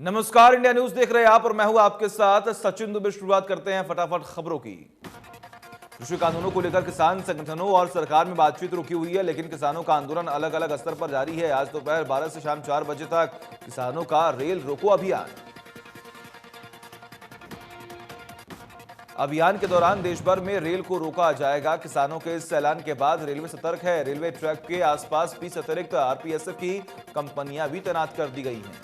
नमस्कार, India news देख रहे हैं आप और मैं हूं आपके साथ सचिन दुबे। शुरुआत करते हैं फटाफट खबरों की। कृषि कानूनों को लेकर किसान संगठनों और सरकार में बातचीत रुकी हुई है, लेकिन किसानों का आंदोलन अलग अलग स्तर पर जारी है। आज दोपहर 12 से शाम 4 बजे तक किसानों का रेल रोको अभियान के दौरान देश भर में रेल को रोका जाएगा। किसानों के इस ऐलान के बाद रेलवे सतर्क है। रेलवे ट्रैक के आसपास 20 अतिरिक्त आरपीएसएफ की कंपनियां भी तैनात कर दी गई हैं।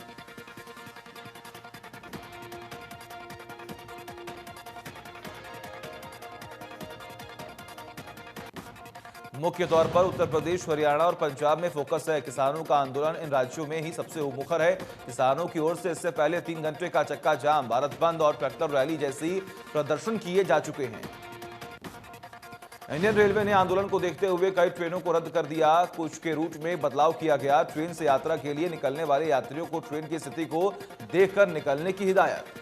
मुख्य तौर पर उत्तर प्रदेश, हरियाणा और पंजाब में फोकस है। किसानों का आंदोलन इन राज्यों में ही सबसे मुखर है। किसानों की ओर से इससे पहले 3 घंटे का चक्का जाम, भारत बंद और ट्रैक्टर रैली जैसी प्रदर्शन किए जा चुके हैं। इंडियन रेलवे ने आंदोलन को देखते हुए कई ट्रेनों को रद्द कर दिया। कुछ के रूट में बदलाव किया गया। ट्रेन से यात्रा के लिए निकलने वाले यात्रियों को ट्रेन की स्थिति को देखकर निकलने की हिदायत।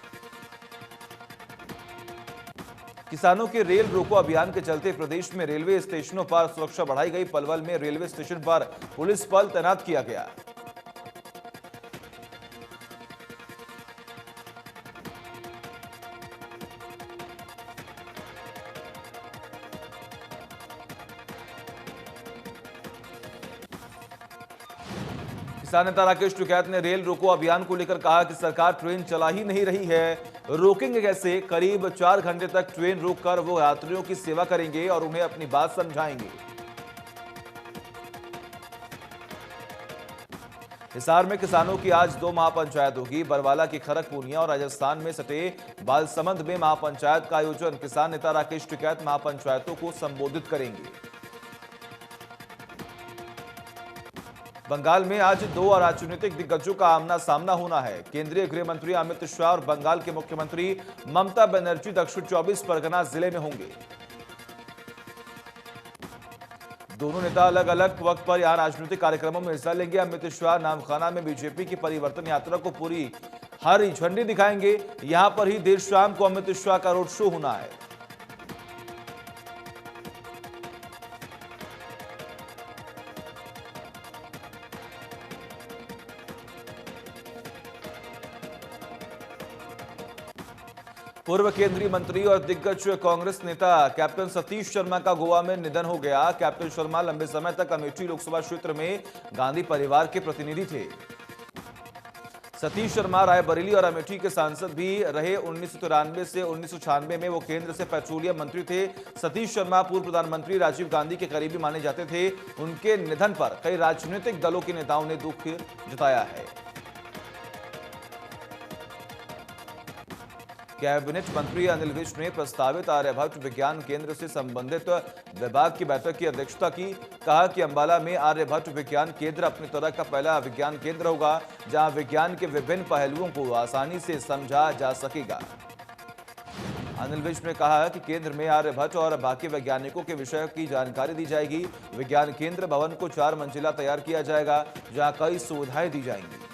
किसानों के रेल रोको अभियान के चलते प्रदेश में रेलवे स्टेशनों पर सुरक्षा बढ़ाई गई। पलवल में रेलवे स्टेशन पर पुलिस बल तैनात किया गया। किसान नेता राकेश टिकैत ने रेल रोको अभियान को लेकर कहा कि सरकार ट्रेन चला ही नहीं रही है, रोकेंगे कैसे। करीब 4 घंटे तक ट्रेन रोककर वो यात्रियों की सेवा करेंगे और उन्हें अपनी बात समझाएंगे। हिसार में किसानों की आज 2 महापंचायत होगी। बरवाला की खरक पूनिया और राजस्थान में सटे बालसमंद में महापंचायत का आयोजन। किसान नेता राकेश टिकैत महापंचायतों को संबोधित करेंगे। बंगाल में आज 2 राजनीतिक दिग्गजों का आमना सामना होना है। केंद्रीय गृह मंत्री अमित शाह और बंगाल के मुख्यमंत्री ममता बनर्जी दक्षिण 24 परगना जिले में होंगे। दोनों नेता अलग अलग वक्त पर यहां राजनीतिक कार्यक्रमों में हिस्सा लेंगे। अमित शाह नामखाना में बीजेपी की परिवर्तन यात्रा को पूरी हरी झंडी दिखाएंगे। यहां पर ही देर शाम को अमित शाह का रोड शो होना है। पूर्व केंद्रीय मंत्री और दिग्गज कांग्रेस नेता कैप्टन सतीश शर्मा का गोवा में निधन हो गया। कैप्टन शर्मा लंबे समय तक अमेठी लोकसभा क्षेत्र में गांधी परिवार के प्रतिनिधि थे। सतीश शर्मा रायबरेली और अमेठी के सांसद भी रहे। 1993 से 1996 में वो केंद्र से पेट्रोलियम मंत्री थे। सतीश शर्मा पूर्व प्रधानमंत्री राजीव गांधी के करीबी माने जाते थे। उनके निधन पर कई राजनीतिक दलों के नेताओं ने दुख जताया है। कैबिनेट मंत्री अनिल विज ने प्रस्तावित आर्यभट्ट विज्ञान केंद्र से संबंधित विभाग की बैठक की अध्यक्षता की। कहा कि अंबाला में आर्यभट्ट विज्ञान केंद्र अपनी तरह का पहला विज्ञान केंद्र होगा, जहां विज्ञान के विभिन्न पहलुओं को आसानी से समझा जा सकेगा। अनिल विज ने कहा कि केंद्र में आर्यभट्ट और बाकी वैज्ञानिकों के विषय की जानकारी दी जाएगी। विज्ञान केंद्र भवन को 4 मंजिला तैयार किया जाएगा, जहां कई सुविधाएं दी जाएंगी।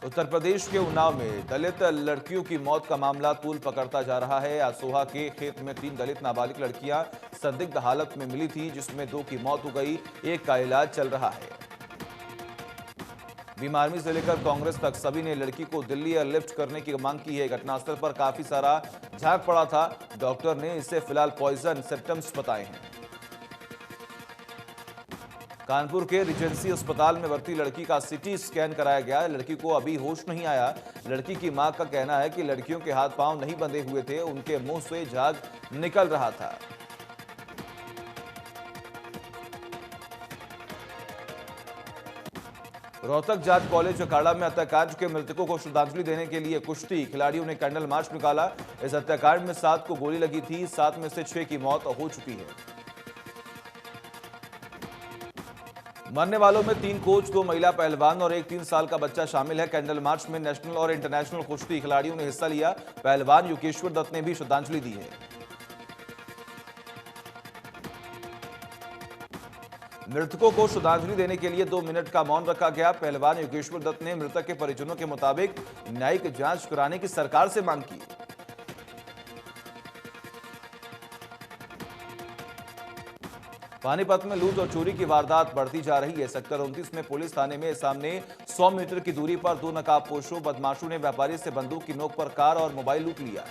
उत्तर प्रदेश के उन्नाव में दलित लड़कियों की मौत का मामला तूल पकड़ता जा रहा है। आसोहा के खेत में 3 दलित नाबालिग लड़कियां संदिग्ध हालत में मिली थी, जिसमें 2 की मौत हो गई, 1 का इलाज चल रहा है। बीमारी से लेकर कांग्रेस तक सभी ने लड़की को दिल्ली एयरलिफ्ट करने की मांग की है। घटनास्थल पर काफी सारा झाग पड़ा था। डॉक्टर ने इसे फिलहाल पॉइजन सिम्टम्स बताए हैं। कानपुर के रिजेंसी अस्पताल में भर्ती लड़की का सीटी स्कैन कराया गया। लड़की को अभी होश नहीं आया। लड़की की मां का कहना है कि लड़कियों के हाथ पांव नहीं बंधे हुए थे, उनके मुंह से झाग निकल रहा था। रोहतक जाट कॉलेज अखाड़ा में हत्याकांड के मृतकों को श्रद्धांजलि देने के लिए कुश्ती खिलाड़ियों ने कैंडल मार्च निकाला। इस हत्याकांड में 7 को गोली लगी थी। 7 में से 6 की मौत हो चुकी है। मरने वालों में 3 कोच, 2 महिला पहलवान और एक 3 साल का बच्चा शामिल है। कैंडल मार्च में नेशनल और इंटरनेशनल कुश्ती खिलाड़ियों ने हिस्सा लिया। पहलवान योगेश्वर दत्त ने भी श्रद्धांजलि दी है। मृतकों को श्रद्धांजलि देने के लिए 2 मिनट का मौन रखा गया। पहलवान योगेश्वर दत्त ने मृतक के परिजनों के मुताबिक न्यायिक जांच कराने की सरकार से मांग की। पानीपत में लूट और चोरी की वारदात बढ़ती जा रही है। सेक्टर 29 में पुलिस थाने में सामने 100 मीटर की दूरी पर 2 नकाबपोशों बदमाशों ने व्यापारी से बंदूक की नोक पर कार और मोबाइल लूट लिया।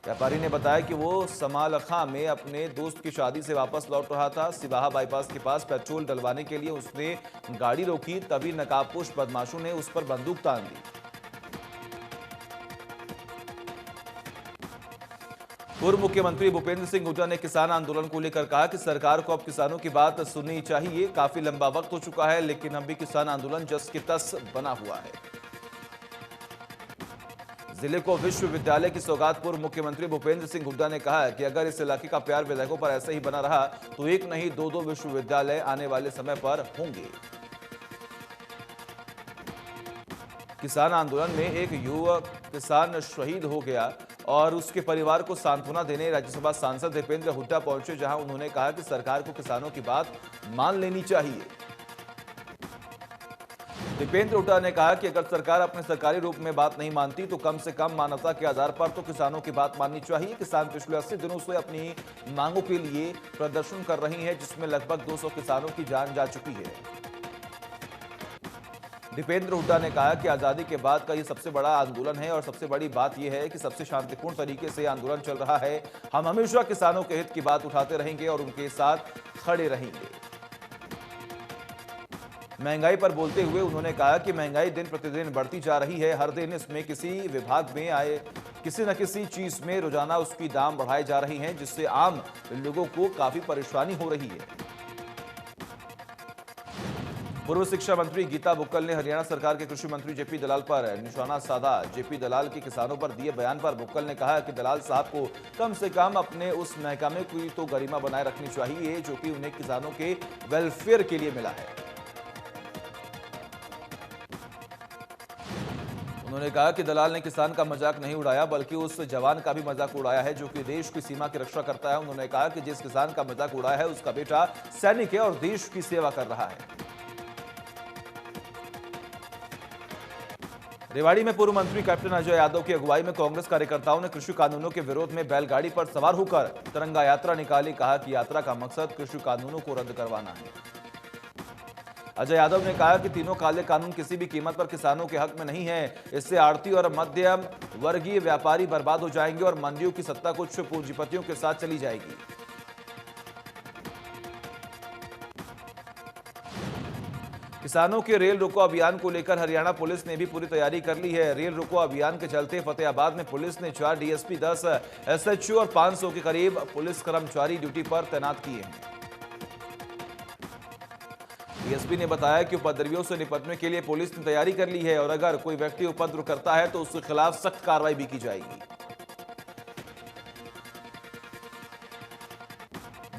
व्यापारी ने बताया कि वो समालखा में अपने दोस्त की शादी से वापस लौट रहा था। सिवाहा बाईपास के पास पेट्रोल डलवाने के लिए उसने गाड़ी रोकी, तभी नकाबपोश बदमाशों ने उस पर बंदूक तान दी। पूर्व मुख्यमंत्री भूपेंद्र सिंह हुड्डा ने किसान आंदोलन को लेकर कहा कि सरकार को अब किसानों की बात सुननी चाहिए। काफी लंबा वक्त हो चुका है, लेकिन अब भी किसान आंदोलन जस की तस बना हुआ है। जिले को विश्वविद्यालय की सौगात पूर्व मुख्यमंत्री भूपेंद्र सिंह हुड्डा ने कहा कि अगर इस इलाके का प्यार विधायकों पर ऐसे ही बना रहा तो एक नहीं दो विश्वविद्यालय आने वाले समय पर होंगे। किसान आंदोलन में एक युवक किसान शहीद हो गया और उसके परिवार को सांत्वना देने राज्यसभा सांसद दीपेंद्र हुड्डा पहुंचे, जहां उन्होंने कहा कि सरकार को किसानों की बात मान लेनी चाहिए। दीपेंद्र हुड्डा ने कहा कि अगर सरकार अपने सरकारी रूप में बात नहीं मानती तो कम से कम मानवता के आधार पर तो किसानों की बात माननी चाहिए। किसान पिछले 80 दिनों से अपनी मांगों के लिए प्रदर्शन कर रही हैं, जिसमें लगभग 200 किसानों की जान जा चुकी है। दीपेंद्र हुड्डा ने कहा कि आजादी के बाद का ये सबसे बड़ा आंदोलन है और सबसे बड़ी बात यह है कि सबसे शांतिपूर्ण तरीके से आंदोलन चल रहा है। हम हमेशा किसानों के हित की बात उठाते रहेंगे और उनके साथ खड़े रहेंगे। महंगाई पर बोलते हुए उन्होंने कहा कि महंगाई दिन प्रतिदिन बढ़ती जा रही है। हर दिन इसमें किसी विभाग में आए किसी न किसी चीज में रोजाना उसकी दाम बढ़ाए जा रही हैं, जिससे आम लोगों को काफी परेशानी हो रही है। पूर्व शिक्षा मंत्री गीता बुक्कल ने हरियाणा सरकार के कृषि मंत्री जेपी दलाल पर निशाना साधा। जेपी दलाल के किसानों पर दिए बयान पर बुक्कल ने कहा कि दलाल साहब को कम से कम अपने उस महकमे की तो गरिमा बनाए रखनी चाहिए जो कि उन्हें किसानों के वेलफेयर के लिए मिला है। उन्होंने कहा कि दलाल ने किसान का मजाक नहीं उड़ाया बल्कि उस जवान का भी मजाक उड़ाया है जो कि देश की सीमा की रक्षा करता है। उन्होंने कहा कि जिस किसान का मजाक उड़ाया है उसका बेटा सैनिक है और देश की सेवा कर रहा है। रेवाड़ी में पूर्व मंत्री कैप्टन अजय यादव की अगुवाई में कांग्रेस कार्यकर्ताओं ने कृषि कानूनों के विरोध में बैलगाड़ी पर सवार होकर तिरंगा यात्रा निकाली। कहा कि यात्रा का मकसद कृषि कानूनों को रद्द करवाना है। अजय यादव ने कहा कि तीनों काले कानून किसी भी कीमत पर किसानों के हक में नहीं है। इससे आड़ती और मध्यम वर्गीय व्यापारी बर्बाद हो जाएंगे और मंडियों की सत्ता कुछ पूंजीपतियों के साथ चली जाएगी। किसानों के रेल रोको अभियान को लेकर हरियाणा पुलिस ने भी पूरी तैयारी कर ली है। रेल रोको अभियान के चलते फतेहाबाद में पुलिस ने 4 डीएसपी, 10 एसएचओ और 500 के करीब पुलिस कर्मचारी ड्यूटी पर तैनात किए हैं। डीएसपी ने बताया कि उपद्रवियों से निपटने के लिए पुलिस ने तैयारी कर ली है और अगर कोई व्यक्ति उपद्रव करता है तो उसके खिलाफ सख्त कार्रवाई भी की जाएगी।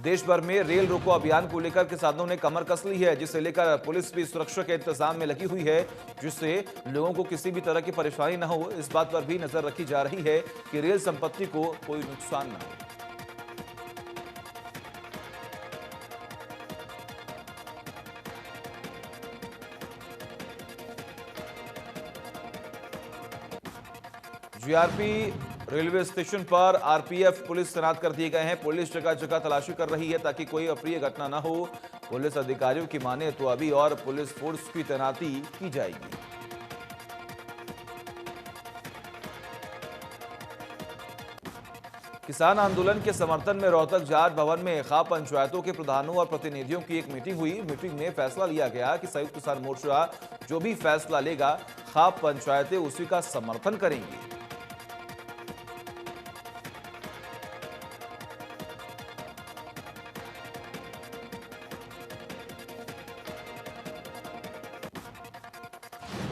देश भर में रेल रोको अभियान को लेकर किसानों ने कमर कस ली है, जिसे लेकर पुलिस भी सुरक्षा के इंतजाम में लगी हुई है, जिससे लोगों को किसी भी तरह की परेशानी न हो। इस बात पर भी नजर रखी जा रही है कि रेल संपत्ति को कोई नुकसान न हो। जीआरपी रेलवे स्टेशन पर आरपीएफ पुलिस तैनात कर दिए गए हैं। पुलिस जगह जगह तलाशी कर रही है ताकि कोई अप्रिय घटना न हो। पुलिस अधिकारियों की माने तो अभी और पुलिस फोर्स की तैनाती की जाएगी। किसान आंदोलन के समर्थन में रोहतक जाट भवन में खाप पंचायतों के प्रधानों और प्रतिनिधियों की एक मीटिंग हुई। मीटिंग में फैसला लिया गया कि संयुक्त किसान मोर्चा जो भी फैसला लेगा, खाप पंचायतें उसी का समर्थन करेंगी।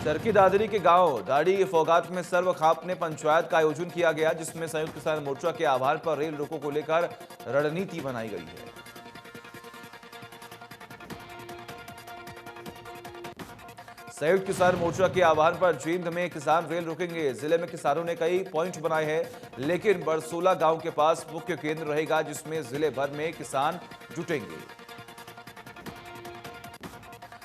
चरखी दादरी के गांव दाड़ी फोगात में सर्व खाप ने पंचायत का आयोजन किया गया, जिसमें संयुक्त किसान मोर्चा के आह्वान पर रेल रोको को लेकर रणनीति बनाई गई है। संयुक्त किसान मोर्चा के आह्वान पर जींद में किसान रेल रोकेंगे। जिले में किसानों ने कई पॉइंट बनाए हैं, लेकिन बरसोला गांव के पास मुख्य केंद्र रहेगा, जिसमें जिले भर में किसान जुटेंगे।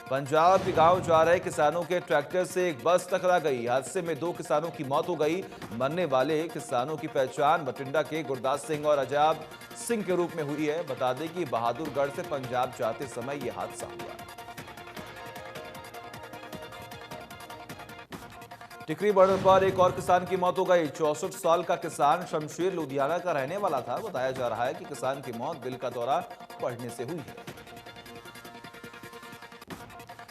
पंजाब के गांव जा रहे किसानों के ट्रैक्टर से एक बस टकरा गई। हादसे में 2 किसानों की मौत हो गई। मरने वाले किसानों की पहचान बठिंडा के गुरदास सिंह और अजाब मिसिंग के रूप में हुई है। बता दें कि बहादुरगढ़ से पंजाब जाते समय यह हादसा हुआ। टिकरी बॉर्डर पर एक और किसान की मौत हो गई। 64 साल का किसान शमशेर लुधियाना का रहने वाला था। बताया जा रहा है कि किसान की मौत दिल का दौरा पड़ने से हुई है।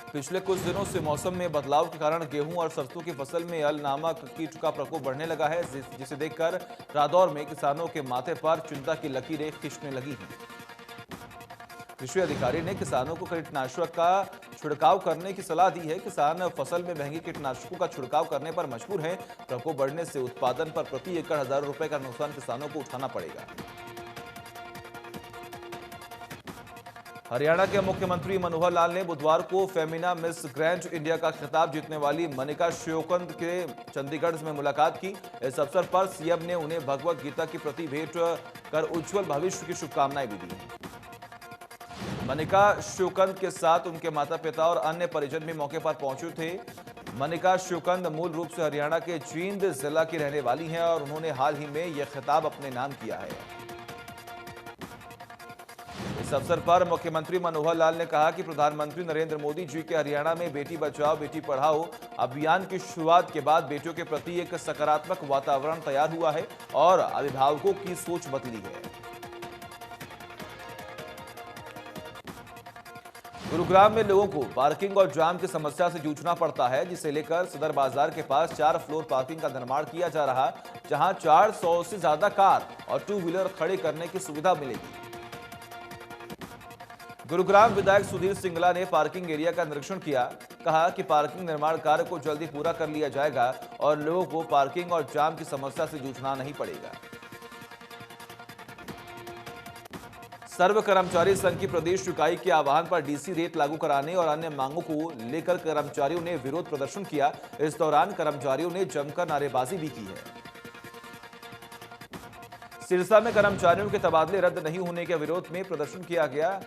पिछले कुछ दिनों से मौसम में बदलाव के कारण गेहूं और सरसों की फसल में अल नामक कीट का प्रकोप बढ़ने लगा है, जिसे देखकर रादौर में किसानों के माथे पर चिंता की लकीरें खींचने लगी हैं। कृषि अधिकारी ने किसानों को कीटनाशक का छिड़काव करने की सलाह दी है। किसान फसल में महंगे कीटनाशकों का छिड़काव करने पर मजबूर हैं। प्रकोप बढ़ने से उत्पादन पर प्रति एकड़ हजारों रुपए का नुकसान किसानों को उठाना पड़ेगा। हरियाणा के मुख्यमंत्री मनोहर लाल ने बुधवार को फेमिना मिस ग्रैंड इंडिया का खिताब जीतने वाली मनिका श्योकंद के चंडीगढ़ में मुलाकात की। इस अवसर पर सीएम ने उन्हें भगवत गीता की प्रति भेंट कर उज्जवल भविष्य की शुभकामनाएं भी दी। मनिका श्योकंद के साथ उनके माता पिता और अन्य परिजन भी मौके पर पहुंचे थे। मनिका श्योकंद मूल रूप से हरियाणा के जींद जिला की रहने वाली हैं और उन्होंने हाल ही में यह खिताब अपने नाम किया है। इस अवसर पर मुख्यमंत्री मनोहर लाल ने कहा कि प्रधानमंत्री नरेंद्र मोदी जी के हरियाणा में बेटी बचाओ बेटी पढ़ाओ अभियान की शुरुआत के बाद बेटियों के प्रति एक सकारात्मक वातावरण तैयार हुआ है और अभिभावकों की सोच बदली है। गुरुग्राम में लोगों को पार्किंग और जाम की समस्या से जूझना पड़ता है, जिसे लेकर सदर बाजार के पास 4 फ्लोर पार्किंग का निर्माण किया जा रहा, जहां 400 से ज्यादा कार और 2 व्हीलर खड़े करने की सुविधा मिलेगी। गुरुग्राम विधायक सुधीर सिंगला ने पार्किंग एरिया का निरीक्षण किया। कहा कि पार्किंग निर्माण कार्य को जल्दी पूरा कर लिया जाएगा और लोगों को पार्किंग और जाम की समस्या से जूझना नहीं पड़ेगा। सर्व कर्मचारी संघ की प्रदेश इकाई के आह्वान पर डीसी रेट लागू कराने और अन्य मांगों को लेकर कर्मचारियों ने विरोध प्रदर्शन किया। इस दौरान कर्मचारियों ने जमकर नारेबाजी भी की है। सिरसा में कर्मचारियों के तबादले रद्द नहीं होने के विरोध में प्रदर्शन किया गया।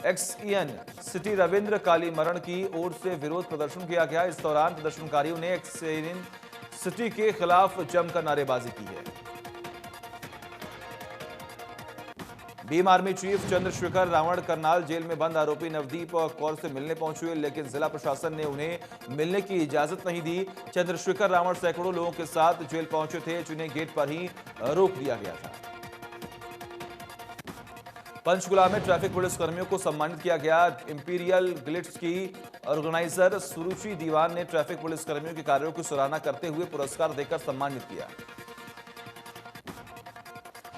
एक्सईएन सिटी रविंद्र कालीमरण की ओर से विरोध प्रदर्शन किया गया। इस दौरान प्रदर्शनकारियों ने एक्सईएन सिटी के खिलाफ जमकर नारेबाजी की है। Bhim army chief Chandrashekhar Ravan Karnal jail में बंद आरोपी नवदीप कौर से मिलने पहुंचे, लेकिन जिला प्रशासन ने उन्हें मिलने की इजाजत नहीं दी। चंद्रशेखर रावण सैकड़ों लोगों के साथ जेल पहुंचे थे, जिन्हें गेट पर ही रोक दिया गया था। पंचकुला में ट्रैफिक पुलिस कर्मियों को सम्मानित किया गया। इंपीरियल ग्लिट्स की ऑर्गेनाइजर सुरुचि दीवान ने ट्रैफिक पुलिस कर्मियों के कार्यों की सराहना करते हुए पुरस्कार देकर सम्मानित किया।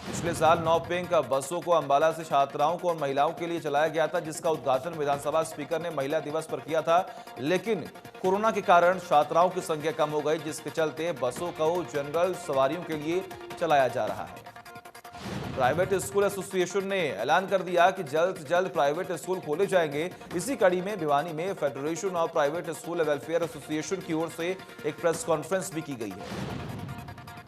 पिछले साल 9 पिंक बसों को अंबाला से छात्राओं को और महिलाओं के लिए चलाया गया था, जिसका उद्घाटन विधानसभा स्पीकर ने महिला दिवस पर किया था, लेकिन कोरोना के कारण छात्राओं की संख्या कम हो गई, जिसके चलते बसों को जनरल सवारियों के लिए चलाया जा रहा है। प्राइवेट स्कूल एसोसिएशन ने ऐलान कर दिया कि जल्द से जल्द प्राइवेट स्कूल खोले जाएंगे। इसी कड़ी में भिवानी में federation of private school welfare association की ओर से एक प्रेस कॉन्फ्रेंस भी की गई है।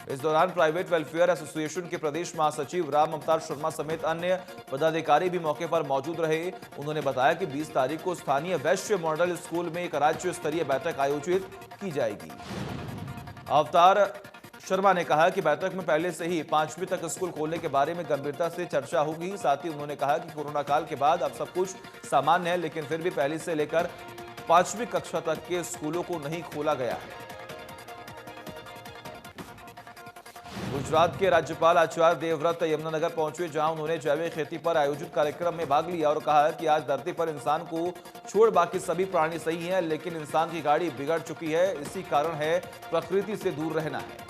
इस दौरान प्राइवेट वेलफेयर एसोसिएशन के प्रदेश महासचिव राम अवतार शर्मा समेत अन्य पदाधिकारी भी मौके पर मौजूद रहे। उन्होंने बताया कि 20 तारीख को स्थानीय वैश्य मॉडल स्कूल में एक राज्य स्तरीय बैठक आयोजित की जाएगी। अवतार शर्मा ने कहा कि बैठक में पहले से ही 5वीं तक स्कूल खोलने के बारे में गंभीरता से चर्चा होगी। साथ ही उन्होंने कहा कि कोरोना काल के बाद अब सब कुछ सामान्य है, लेकिन फिर भी पहली से लेकर 5वीं कक्षा तक के स्कूलों को नहीं खोला गया है। गुजरात के राज्यपाल आचार्य देवव्रत यमुनानगर पहुंचे, जहां उन्होंने जैविक खेती पर आयोजित कार्यक्रम में भाग लिया और कहा कि आज धरती पर इंसान को छोड़ बाकी सभी प्राणी सही हैं, लेकिन इंसान की गाड़ी बिगड़ चुकी है। इसी कारण है प्रकृति से दूर रहना है।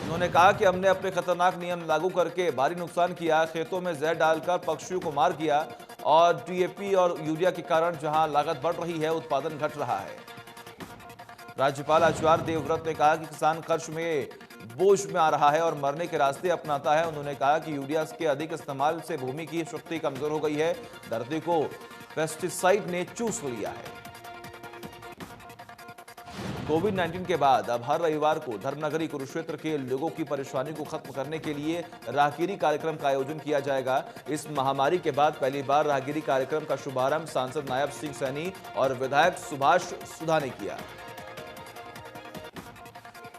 उन्होंने कहा कि हमने अपने खतरनाक नियम लागू करके भारी नुकसान किया, खेतों में जहर डालकर पक्षियों को मार दिया और डीएपी और यूरिया के कारण जहां लागत बढ़ रही है, उत्पादन घट रहा है। राज्यपाल आचार्य देवव्रत ने कहा कि किसान कर्ज में बोझ में आ रहा है और मरने के रास्ते अपनाता है। उन्होंने कहा कि यूरिया के अधिक इस्तेमाल से भूमि की शक्ति कमजोर हो गई है, धरती को पेस्टिसाइड ने चूस लिया है। कोविड-19 के बाद अब हर रविवार को धर्मनगरी कुरुक्षेत्र के लोगों की परेशानी को खत्म करने के लिए राहगिरी कार्यक्रम का आयोजन किया जाएगा। इस महामारी के बाद पहली बार राहगिरी कार्यक्रम का शुभारंभ सांसद नायब सिंह सैनी और विधायक सुभाष सुधा ने किया।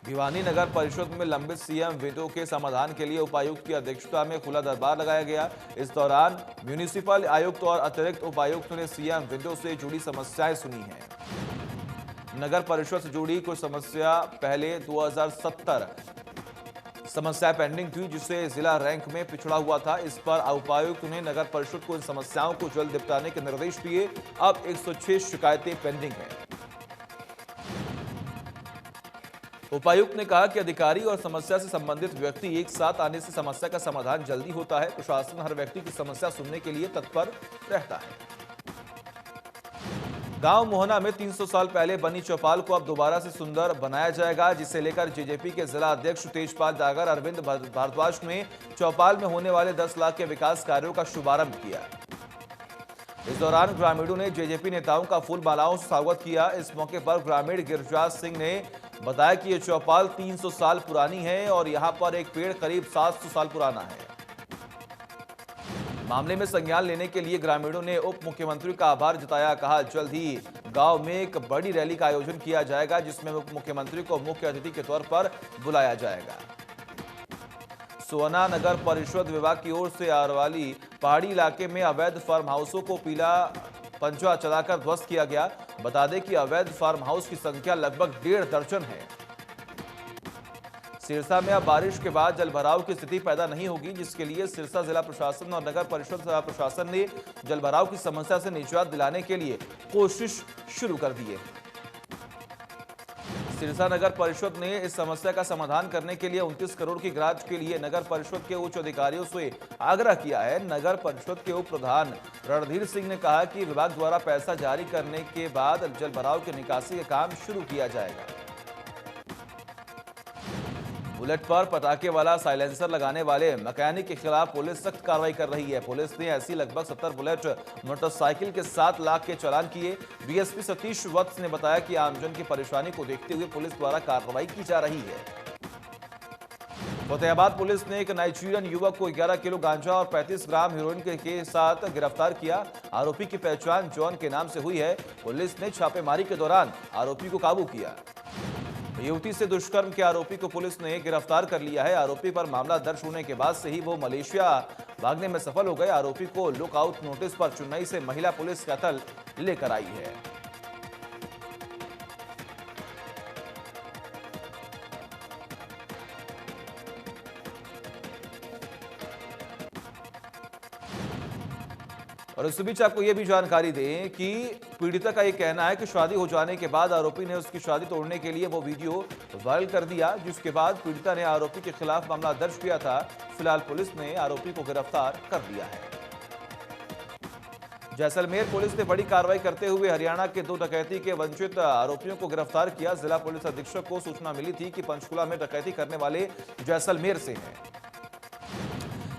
भिवानी नगर परिषद में लंबित सीएम विदों के समाधान के लिए उपायुक्त की अध्यक्षता में खुला दरबार लगाया गया। इस दौरान म्यूनिसिपल आयुक्त और अतिरिक्त उपायुक्त ने सीएम विदों से जुड़ी समस्याएं सुनी हैं। नगर परिषद से जुड़ी कुछ समस्या पहले 2070 समस्या पेंडिंग थी, जिससे जिला रैंक में पिछड़ा हुआ था। इस पर उपायुक्त ने नगर परिषद को इन समस्याओं को जल्द निपटाने के निर्देश दिए। अब 106 शिकायतें पेंडिंग हैं। उपायुक्त ने कहा कि अधिकारी और समस्या से संबंधित व्यक्ति एक साथ आने से समस्या का समाधान जल्दी होता है। प्रशासन हर व्यक्ति की समस्या सुनने के लिए तत्पर रहता है। गांव मोहना में 300 साल पहले बनी चौपाल को अब दोबारा से सुंदर बनाया जाएगा, जिसे लेकर जेजेपी के जिला अध्यक्ष तेजपाल डागर अरविंद भारद्वाज ने चौपाल में होने वाले 10 लाख के विकास कार्यों का शुभारंभ किया। इस दौरान ग्रामीणों ने जेजेपी नेताओं का फूल मालाओं से स्वागत किया। इस मौके पर ग्रामीण गिरिराज सिंह ने बताया कि यह चौपाल 300 साल पुरानी है और यहां पर एक पेड़ करीब 700 साल पुराना है। मामले में संज्ञान लेने के लिए ग्रामीणों ने उप मुख्यमंत्री का आभार जताया। कहा जल्द ही गांव में एक बड़ी रैली का आयोजन किया जाएगा, जिसमें उप मुख्यमंत्री को मुख्य अतिथि के तौर पर बुलाया जाएगा। सोना नगर परिषद विभाग की ओर से आरवाली पहाड़ी इलाके में अवैध फार्म हाउसों को पीला पंजा चलाकर ध्वस्त किया गया। बता दें कि अवैध फार्म हाउस की संख्या लगभग 1.5 दर्जन है। सिरसा में अब बारिश के बाद जलभराव की स्थिति पैदा नहीं होगी, जिसके लिए सिरसा जिला प्रशासन और नगर परिषद प्रशासन ने जलभराव की समस्या से निजात दिलाने के लिए कोशिश शुरू कर दी है। सिरसा नगर परिषद ने इस समस्या का समाधान करने के लिए 29 करोड़ की ग्रांट के लिए नगर परिषद के उच्च अधिकारियों से आग्रह किया है। नगर परिषद के उप प्रधान रणधीर सिंह ने कहा कि विभाग द्वारा पैसा जारी करने के बाद जलभराव की निकासी का काम शुरू किया जाएगा। बुलेट पर पटाखे वाला साइलेंसर लगाने वाले मैकेनिक के खिलाफ पुलिस सख्त कार्रवाई कर रही है। पुलिस ने ऐसी लगभग 70 बुलेट मोटरसाइकिल के 7 लाख के चालान किए। डीएसपी सतीश वत्स ने बताया कि आमजन की परेशानी को देखते हुए पुलिस द्वारा कार्रवाई की जा रही है। फतेहाबाद पुलिस ने एक नाइजीरियन युवक को 11 किलो गांजा और 35 ग्राम हेरोइन के साथ गिरफ्तार किया। आरोपी की पहचान जॉन के नाम से हुई है। पुलिस ने छापेमारी के दौरान आरोपी को काबू किया। युवती से दुष्कर्म के आरोपी को पुलिस ने गिरफ्तार कर लिया है। आरोपी पर मामला दर्ज होने के बाद से ही वो मलेशिया भागने में सफल हो गए। आरोपी को लुकआउट नोटिस पर चेन्नई से महिला पुलिस कैथल लेकर आई है। और इस बीच आपको यह भी जानकारी दें कि पीड़िता का यह कहना है कि शादी हो जाने के बाद आरोपी ने उसकी शादी तोड़ने के लिए वो वीडियो वायरल कर दिया, जिसके बाद पीड़िता ने आरोपी के खिलाफ मामला दर्ज किया था। फिलहाल पुलिस ने आरोपी को गिरफ्तार कर लिया है। जैसलमेर पुलिस ने बड़ी कार्रवाई करते हुए हरियाणा के 2 डकैती के वंचित आरोपियों को गिरफ्तार किया। जिला पुलिस अधीक्षक को सूचना मिली थी कि पंचकुला में डकैती करने वाले जैसलमेर से हैं।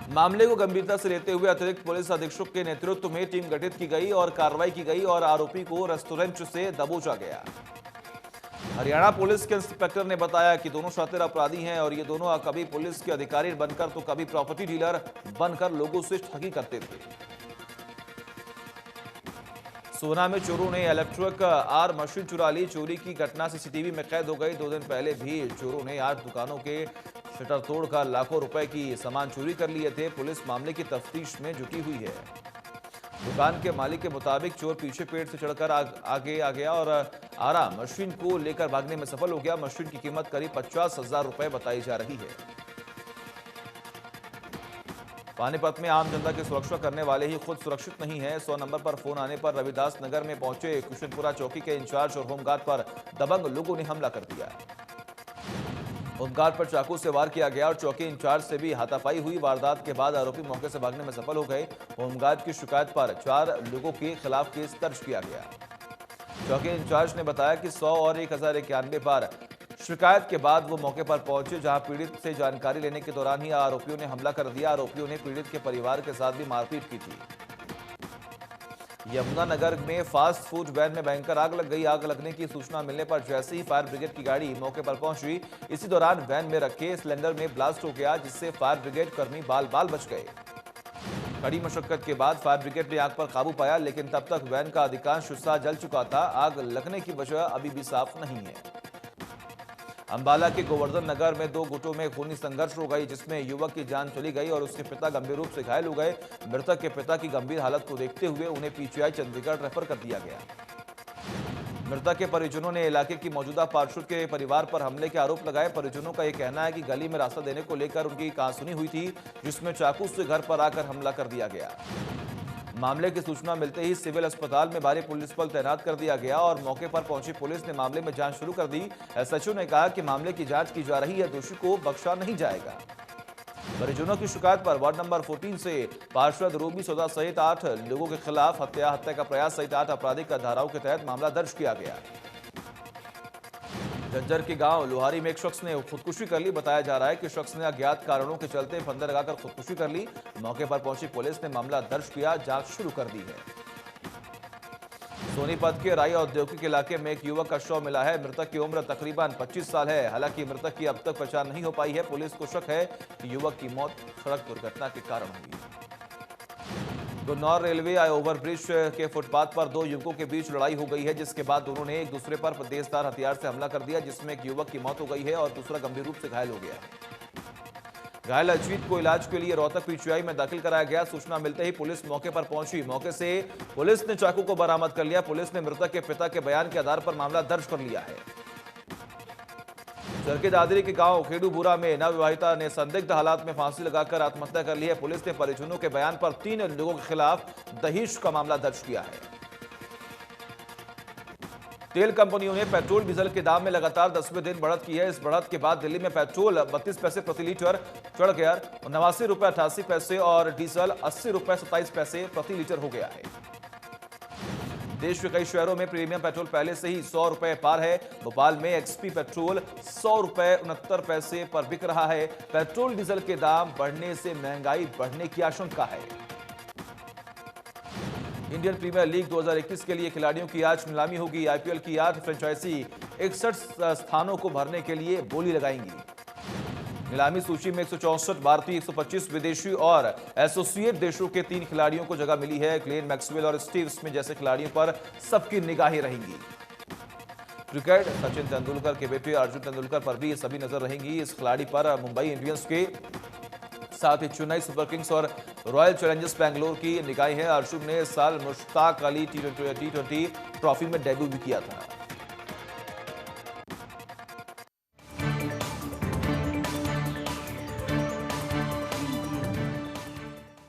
मामले को गंभीरता से लेते हुए अतिरिक्त पुलिस अधीक्षक के नेतृत्व में टीम गठित की गई और कार्रवाई की गई और आरोपी को रेस्टोरेंट से दबोचा गया। हरियाणा पुलिस के इंस्पेक्टर ने बताया कि दोनों शातिर अपराधी हैं और ये दोनों कभी पुलिस के अधिकारी बनकर तो कभी प्रॉपर्टी डीलर बनकर लोगों से ठगी करते थे। सोना में चोरों ने इलेक्ट्रिक आर मशीन चुरा ली। चोरी की घटना सीसीटीवी में कैद हो गई। 2 दिन पहले भी चोरों ने 8 दुकानों के शटर तोड़कर लाखों रुपए की सामान चोरी कर लिए थे। पुलिस मामले की तफ्तीश में जुटी हुई है। दुकान के मालिक के मुताबिक चोर पीछे पेड़ से चढ़कर आगे आ गया और आरा मशीन को लेकर भागने में सफल हो गया। मशीन की कीमत करीब 50,000 रुपए बताई जा रही है। पानीपत में आम जनता की सुरक्षा करने वाले ही खुद सुरक्षित नहीं है। 100 नंबर पर फोन आने पर रविदास नगर में पहुंचे कुशनपुरा चौकी के इंचार्ज और होमगार्ड पर दबंग लोगों ने हमला कर दिया। होमगार्ड पर चाकू से वार किया गया और चौकी इंचार्ज से भी हाथापाई हुई। वारदात के बाद आरोपी मौके से भागने में सफल हो गए। होमगार्ड की शिकायत पर 4 लोगों के खिलाफ केस दर्ज किया गया। चौकी इंचार्ज ने बताया कि 100 और 1091 पर शिकायत के बाद वो मौके पर पहुंचे, जहां पीड़ित से जानकारी लेने के दौरान ही आरोपियों ने हमला कर दिया। आरोपियों ने पीड़ित के परिवार के साथ भी मारपीट की थी। यमुनानगर में फास्ट फूड वैन में भयंकर आग लग गई। आग लगने की सूचना मिलने पर जैसे ही फायर ब्रिगेड की गाड़ी मौके पर पहुंची, इसी दौरान वैन में रखे सिलेंडर में ब्लास्ट हो गया, जिससे फायर ब्रिगेड कर्मी बाल बाल बच गए। कड़ी मशक्कत के बाद फायर ब्रिगेड ने आग पर काबू पाया, लेकिन तब तक वैन का अधिकांश हिस्सा जल चुका था। आग लगने की वजह अभी भी साफ नहीं है। अंबाला के गोवर्धन नगर में 2 गुटों में खूनी संघर्ष हो गई, जिसमें युवक की जान चली गई और उसके पिता गंभीर रूप से घायल हो गए। मृतक के पिता की गंभीर हालत को देखते हुए उन्हें पीजीआई चंडीगढ़ रेफर कर दिया गया। मृतक के परिजनों ने इलाके की मौजूदा पार्षद के परिवार पर हमले के आरोप लगाए। परिजनों का यह कहना है कि गली में रास्ता देने को लेकर उनकी कहासुनी हुई थी, जिसमें चाकू से घर पर आकर हमला कर दिया गया। मामले की सूचना मिलते ही सिविल अस्पताल में भारी पुलिस बल तैनात कर दिया गया और मौके पर पहुंची पुलिस ने मामले में जांच शुरू कर दी। एसएचओ ने कहा कि मामले की जांच की जा रही है, दोषी को बख्शा नहीं जाएगा। परिजनों की शिकायत पर वार्ड नंबर 14 से पार्षद रूबी सौदा सहित 8 लोगों के खिलाफ हत्या का प्रयास सहित 8 आपराधिक धाराओं के तहत मामला दर्ज किया गया। झज्जर के गांव लोहारी में एक शख्स ने खुदकुशी कर ली। बताया जा रहा है कि शख्स ने अज्ञात कारणों के चलते फंदे लगाकर खुदकुशी कर ली। मौके पर पहुंची पुलिस ने मामला दर्ज किया, जांच शुरू कर दी है। सोनीपत के राई औद्योगिक इलाके में एक युवक का शव मिला है। मृतक की उम्र तकरीबन 25 साल है। हालांकि मृतक की अब तक पहचान नहीं हो पाई है। पुलिस को शक है कि युवक की मौत सड़क दुर्घटना के कारण हुई। गुन्नौर रेलवे ओवरब्रिज के फुटपाथ पर 2 युवकों के बीच लड़ाई हो गई है, जिसके बाद दोनों ने एक दूसरे पर तेजधार हथियार से हमला कर दिया, जिसमें एक युवक की मौत हो गई है और दूसरा गंभीर रूप से घायल हो गया है। घायल अजीत को इलाज के लिए रोहतक पीजीआई में दाखिल कराया गया। सूचना मिलते ही पुलिस मौके पर पहुंची। मौके से पुलिस ने चाकू को बरामद कर लिया। पुलिस ने मृतक के पिता के बयान के आधार पर मामला दर्ज कर लिया है। चरके दादरी के गांव खेडूबुरा में नवविवाहिता ने संदिग्ध हालात में फांसी लगाकर आत्महत्या कर ली है। पुलिस ने परिजनों के बयान पर 3 लोगों के खिलाफ दहेज का मामला दर्ज किया है। तेल कंपनियों ने पेट्रोल डीजल के दाम में लगातार 10वें दिन बढ़त की है। इस बढ़त के बाद दिल्ली में पेट्रोल 32 पैसे प्रति लीटर चढ़ गया, 89 रुपए 88 पैसे और डीजल 80 रुपए 27 पैसे प्रति लीटर हो गया है। देश के कई शहरों में प्रीमियम पेट्रोल पहले से ही 100 रुपए पार है। भोपाल में एक्सपी पेट्रोल 100 रुपए 69 पैसे पर बिक रहा है। पेट्रोल डीजल के दाम बढ़ने से महंगाई बढ़ने की आशंका है। इंडियन प्रीमियर लीग 2021 के लिए खिलाड़ियों की आज नीलामी होगी। आईपीएल की 8 फ्रेंचाइजी 61 स्थानों को भरने के लिए बोली लगाएंगी। नीलामी सूची में 164 भारतीय, 125 विदेशी और एसोसिएट देशों के 3 खिलाड़ियों को जगह मिली है। ग्लेन मैक्सवेल और स्टीव स्मिथ जैसे खिलाड़ियों पर सबकी निगाहें रहेंगी। क्रिकेट, सचिन तेंदुलकर के बेटे अर्जुन तेंदुलकर पर भी सभी नजर रहेंगी। इस खिलाड़ी पर मुंबई इंडियंस के साथ ही चेन्नई सुपर किंग्स और रॉयल चैलेंजर्स बैंगलोर की निगाहें हैं। अर्जुन ने इस साल मुश्ताक अली टी20 ट्रॉफी में डेब्यू भी किया था।